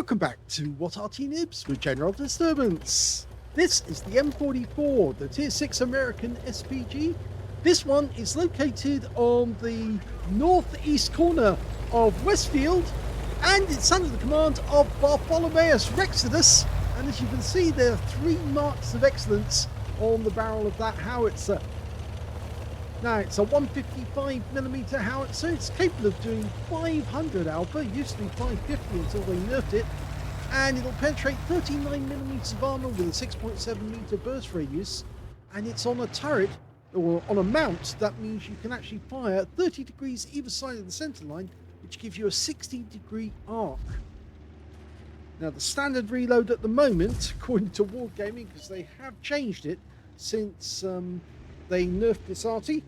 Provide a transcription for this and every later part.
Welcome back to What Arty Noobs with General Disturbance. This is the M44, the Tier 6 American SPG. This one is located on the northeast corner of Westfield, and it's under the command of BertholomaeusRexodus. And as you can see, there are 3 marks of excellence on the barrel of that howitzer. Now, it's a 155mm howitzer. It's capable of doing 500 alpha. It used to be 550 until they nerfed it. And it'll penetrate 39mm of armor with a 6.7 meter burst radius. And it's on a turret, or on a mount. That means you can actually fire 30 degrees either side of the center line, which gives you a 60-degree arc. Now, the standard reload at the moment, according to Wargaming, because they have changed it since they nerfed this Arty,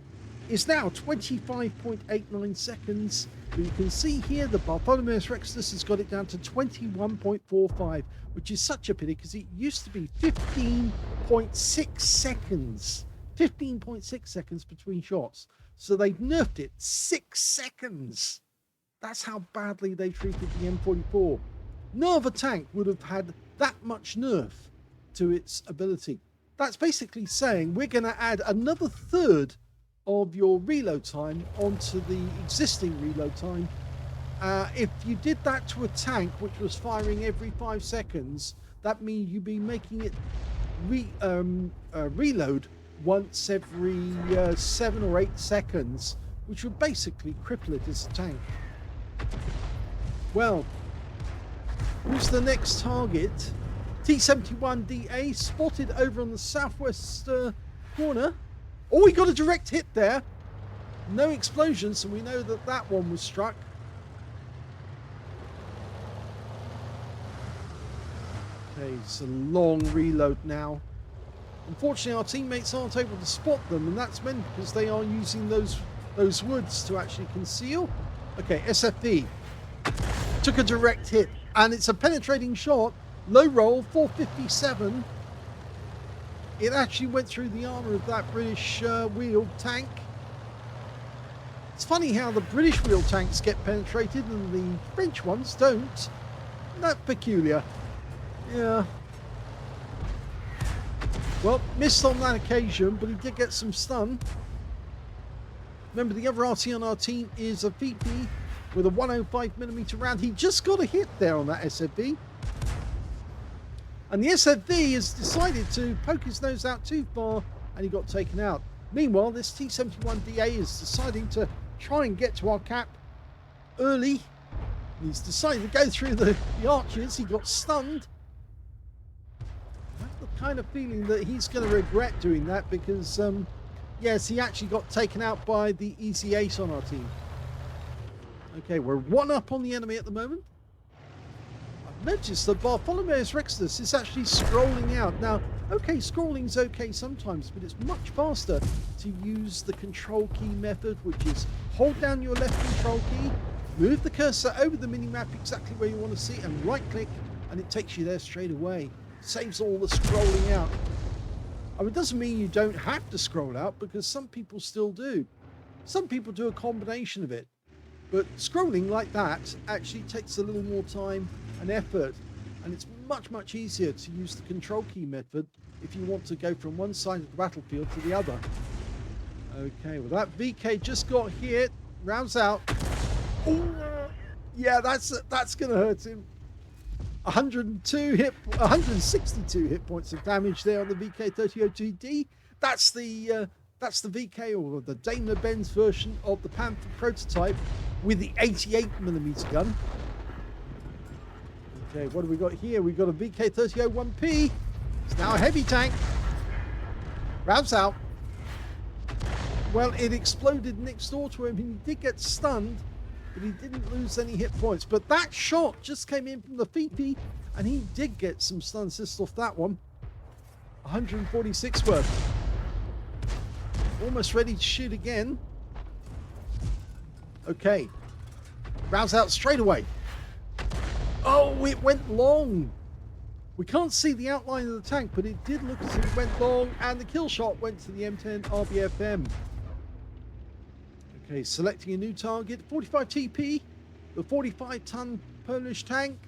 is now 25.89 seconds. But you can see here the BertholomaeusRexodus has got it down to 21.45, which is such a pity because it used to be 15.6 seconds. 15.6 seconds between shots. So they've nerfed it 6 seconds. That's how badly they treated the M44. No other tank would have had that much nerf to its ability. That's basically saying we're going to add another third of your reload time onto the existing reload time. If you did that to a tank which was firing every 5 seconds, that means you'd be making it reload once every 7 or 8 seconds, which would basically cripple it as a tank. Well, who's the next target? T-71DA spotted over on the southwest corner. Oh, we got a direct hit there. No explosions, so we know that that one was struck. Okay, it's a long reload now. Unfortunately, our teammates aren't able to spot them, and that's meant because they are using those woods to actually conceal. Okay, SFV took a direct hit, and it's a penetrating shot. Low roll, 457. It actually went through the armor of that British wheeled tank. It's funny how the British wheeled tanks get penetrated and the French ones don't. That's peculiar. Yeah. Well, missed on that occasion, but he did get some stun. Remember, the other RT on our team is a VP with a 105mm round. He just got a hit there on that SFV. And the SFV has decided to poke his nose out too far, and he got taken out. Meanwhile, this T-71DA is deciding to try and get to our cap early. He's decided to go through the archers. He got stunned. I have the kind of feeling that he's going to regret doing that because, yes, he actually got taken out by the Easy Ace on our team. Okay, we're 1 up on the enemy at the moment. Notice that BertholomaeusRexodus is actually scrolling out. Now, okay, scrolling's okay sometimes, but it's much faster to use the control key method, which is hold down your left control key, move the cursor over the minimap exactly where you want to see it, and right click, and it takes you there straight away. Saves all the scrolling out. I mean, it doesn't mean you don't have to scroll out, because some people still do. Some people do a combination of it. But scrolling like that actually takes a little more time and effort, and it's much easier to use the control key method if you want to go from one side of the battlefield to the other. Okay, well, that VK just got hit. Rounds out. Ooh, yeah, that's gonna hurt him. 162 hit points of damage there on the VK3002D. That's the VK, or the Daimler-Benz version of the Panther prototype with the 88mm gun. Okay, what do we got here? We've got a VK3001P. It's now a heavy tank. Rounds out. Well, it exploded next door to him. He did get stunned, but he didn't lose any hit points. But that shot just came in from the VP, and he did get some stun assist off that one. 146 worth. Almost ready to shoot again. Okay. Rounds out straight away. Oh, it went long. We can't see the outline of the tank, but it did look as if it went long, and the kill shot went to the M10 RBFM. Okay, selecting a new target. 45 TP, the 45-ton Polish tank.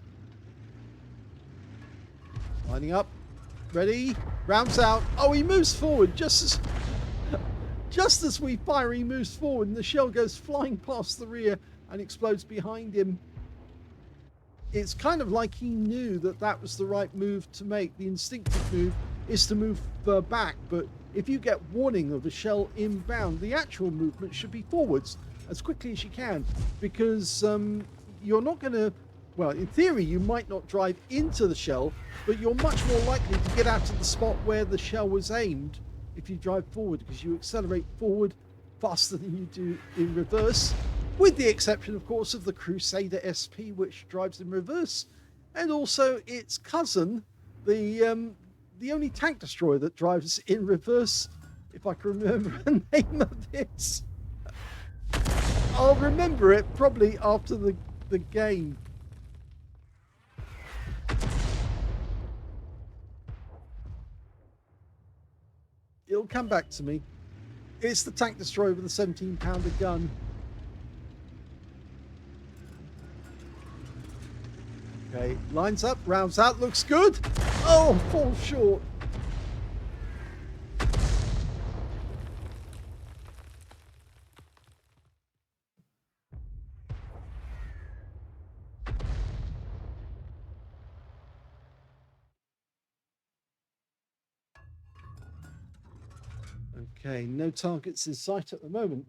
Lining up. Ready. Rounds out. Oh, he moves forward just as we fire, he moves forward and the shell goes flying past the rear and explodes behind him. It's kind of like he knew that that was the right move to make. The instinctive move is to move back, but if you get warning of a shell inbound, the actual movement should be forwards as quickly as you can, because you're not going to, well, in theory, you might not drive into the shell, but you're much more likely to get out to the spot where the shell was aimed if you drive forward, because you accelerate forward faster than you do in reverse, with the exception, of course, of the Crusader SP, which drives in reverse, and also its cousin, the only tank destroyer that drives in reverse, if I can remember the name of it. I'll remember it probably after the game. It'll come back to me. It's the tank destroyer with a 17-pounder gun. Okay, lines up, rounds out, looks good. Oh, falls short. Okay, no targets in sight at the moment.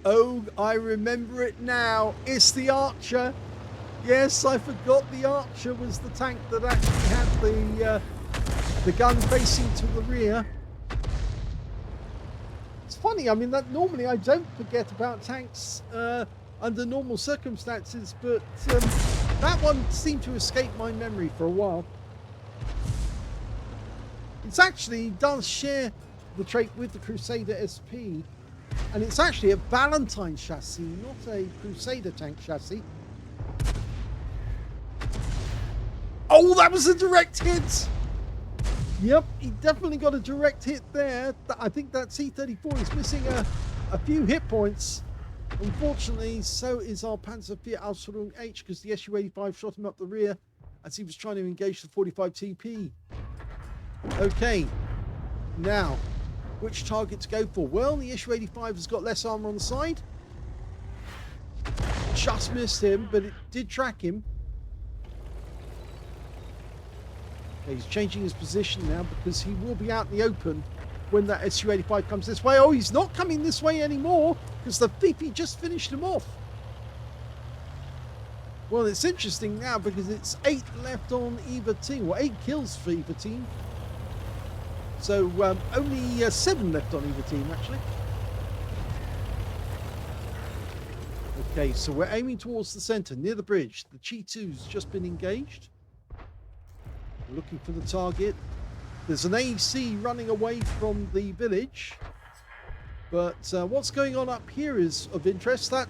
Oh, I remember it now. It's the Archer. Yes, I forgot the Archer was the tank that actually had the gun facing to the rear. It's funny, I mean, that normally I don't forget about tanks under normal circumstances, but that one seemed to escape my memory for a while. It's actually does share the trait with the Crusader SP, and it's actually a Valentine chassis, not a Crusader tank chassis. Oh, that was a direct hit! Yep, he definitely got a direct hit there. I think that C-34 is missing a few hit points. Unfortunately, so is our Panzer IV Ausführung H, because the Su-85 shot him up the rear as he was trying to engage the 45 TP. Okay, now, which target to go for? Well, the Su-85 has got less armor on the side. Just missed him, but it did track him. Okay, he's changing his position now because he will be out in the open when that Su-85 comes this way. Oh, he's not coming this way anymore because the Fifi just finished him off. Well, it's interesting now because it's 8 left on either team, or 8 kills for either team. So only 7 left on either team, actually. Okay, so we're aiming towards the center, near the bridge. The Chi-2's just been engaged. We're looking for the target. There's an AC running away from the village. But what's going on up here is of interest. That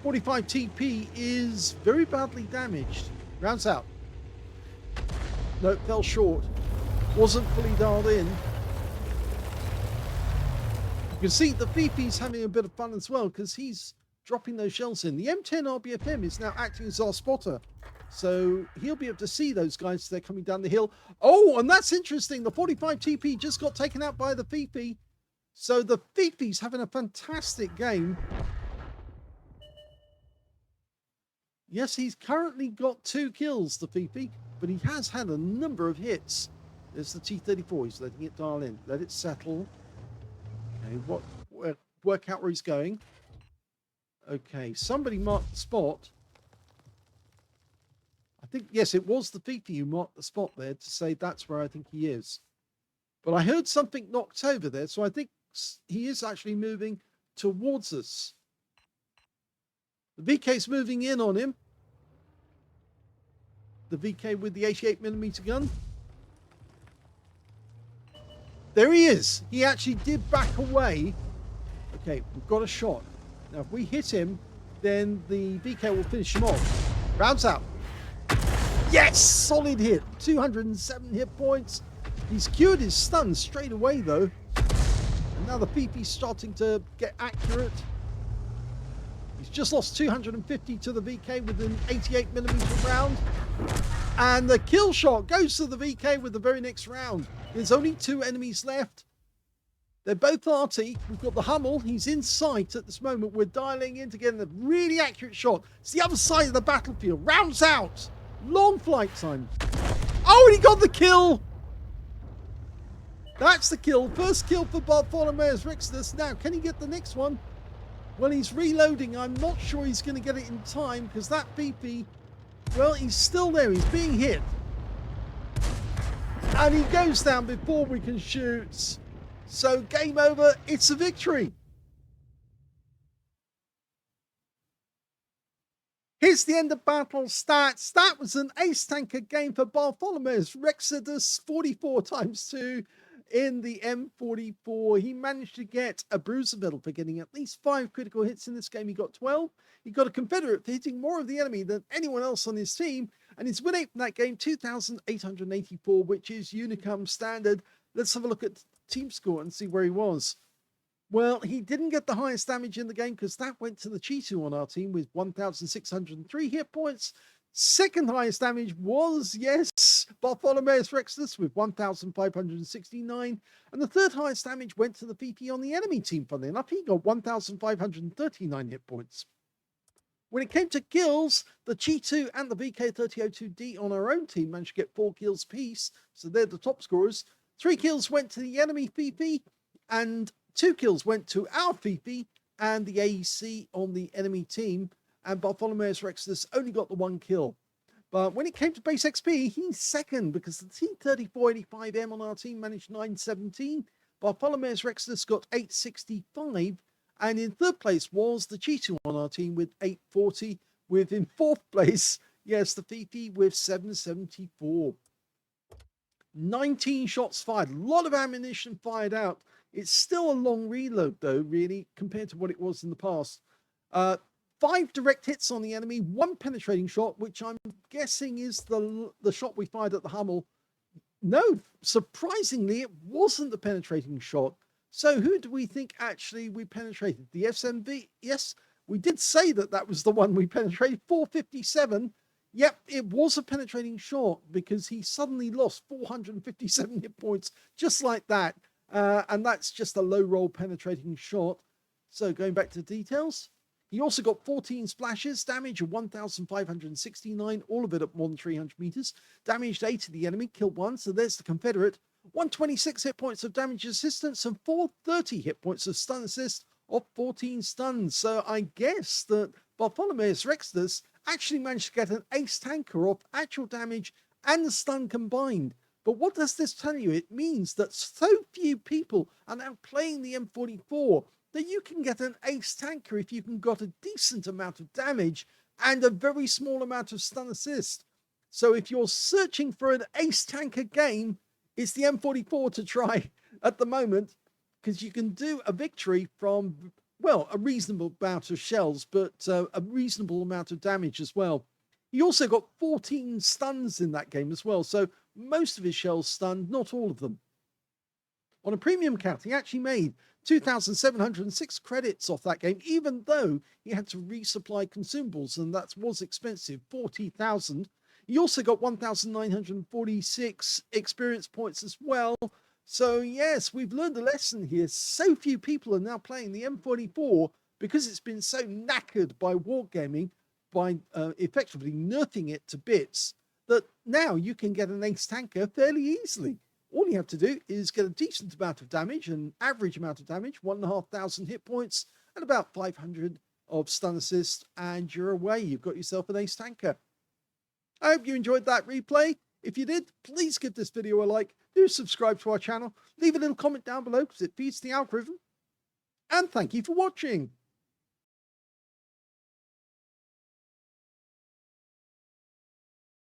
45 TP is very badly damaged. Rounds out. No, fell short. Wasn't fully dialed in. You can see the Fifi's having a bit of fun as well because he's dropping those shells in. The M10 RBFM is now acting as our spotter. So he'll be able to see those guys as they're coming down the hill. Oh, and that's interesting. The 45 TP just got taken out by the Fifi. So the Fifi's having a fantastic game. Yes, he's currently got 2 kills, the Fifi, but he has had a number of hits. There's the T-34. He's letting it dial in. Let it settle. Okay, work out where he's going. Okay, somebody marked the spot. I think, yes, it was the Fifi who marked the spot there to say that's where I think he is. But I heard something knocked over there, so I think he is actually moving towards us. The VK's moving in on him. The VK with the 88mm gun. There he is. He actually did back away. Okay, we've got a shot. Now, if we hit him, then the VK will finish him off. Rounds out. Yes! Solid hit. 207 hit points. He's cured his stun straight away, though. Now the FIFI's starting to get accurate. He's just lost 250 to the VK with an 88mm round. And the kill shot goes to the VK with the very next round. There's only 2 enemies left. They're both Arty. We've got the Hummel. He's in sight at this moment. We're dialing in to get a really accurate shot. It's the other side of the battlefield. Rounds out. Long flight time. Oh, and he got the kill. That's the kill. First kill for BertholomaeusRexodus. Now, can he get the next one? Well, he's reloading. I'm not sure he's going to get it in time because that BP, well, he's still there. He's being hit. And he goes down before we can shoot. So game over, it's a victory. Here's the end of battle stats. That was an ace tanker game for BertholomaeusRexodus44x2 in the M44. He managed to get a bruiser medal for getting at least 5 critical hits in this game. He got 12. He got a Confederate for hitting more of the enemy than anyone else on his team. And his win rate from that game, 2,884, which is Unicum standard. Let's have a look at team score and see where he was. Well, he didn't get the highest damage in the game because that went to the Cheetu on our team with 1,603 hit points. Second highest damage was, yes, BertholomaeusRexodus with 1,569. And the third highest damage went to the FIFI on the enemy team, funnily enough. He got 1,539 hit points. When it came to kills, the Cheetu and the VK3002D on our own team managed to get 4 kills apiece. So they're the top scorers. 3 kills went to the enemy FIFI, and 2 kills went to our FIFI and the AEC on the enemy team. And BertholomaeusRexodus only got the 1 kill. But when it came to base XP, he's second because the T3485M on our team managed 917. BertholomaeusRexodus got 865. And in third place was the Cheetu on our team with 840. With in fourth place, yes, the FIFI with 774. 19 shots fired, a lot of ammunition fired out. It's still a long reload though, really, compared to what it was in the past. 5 direct hits on the enemy, 1 penetrating shot, which I'm guessing is the shot we fired at the Hummel. No, surprisingly, it wasn't the penetrating shot. So who do we think actually we penetrated? The SMV? Yes, we did say that was the one we penetrated, 457. Yep, it was a penetrating shot because he suddenly lost 457 hit points just like that. And that's just a low roll penetrating shot. So going back to details, he also got 14 splashes, damage of 1,569, all of it at more than 300 meters. Damaged 8 of the enemy, killed 1. So there's the Confederate. 126 hit points of damage assistance and 430 hit points of stun assist of 14 stuns. So I guess that BertholomaeusRexodus actually managed to get an ace tanker off actual damage and the stun combined. But what does this tell you? It means that so few people are now playing the M44 that you can get an ace tanker if you can got a decent amount of damage and a very small amount of stun assist. So if you're searching for an ace tanker game, it's the M44 to try at the moment, because you can do a victory from, well, a reasonable amount of shells, but a reasonable amount of damage as well. He also got 14 stuns in that game as well, so most of his shells stunned, not all of them. On a premium count, he actually made 2,706 credits off that game, even though he had to resupply consumables, and that was expensive, 40,000. He also got 1,946 experience points as well. So yes, we've learned a lesson here. So few people are now playing the M44 because it's been so knackered by wargaming, by effectively nerfing it to bits, that now you can get an ace tanker fairly easily. All you have to do is get a decent amount of damage, an average amount of damage, 1,500 hit points, and about 500 of stun assist, and you're away. You've got yourself an ace tanker. I hope you enjoyed that replay. If you did, please give this video a like. Do subscribe to our channel. Leave a little comment down below because it feeds the algorithm. And thank you for watching.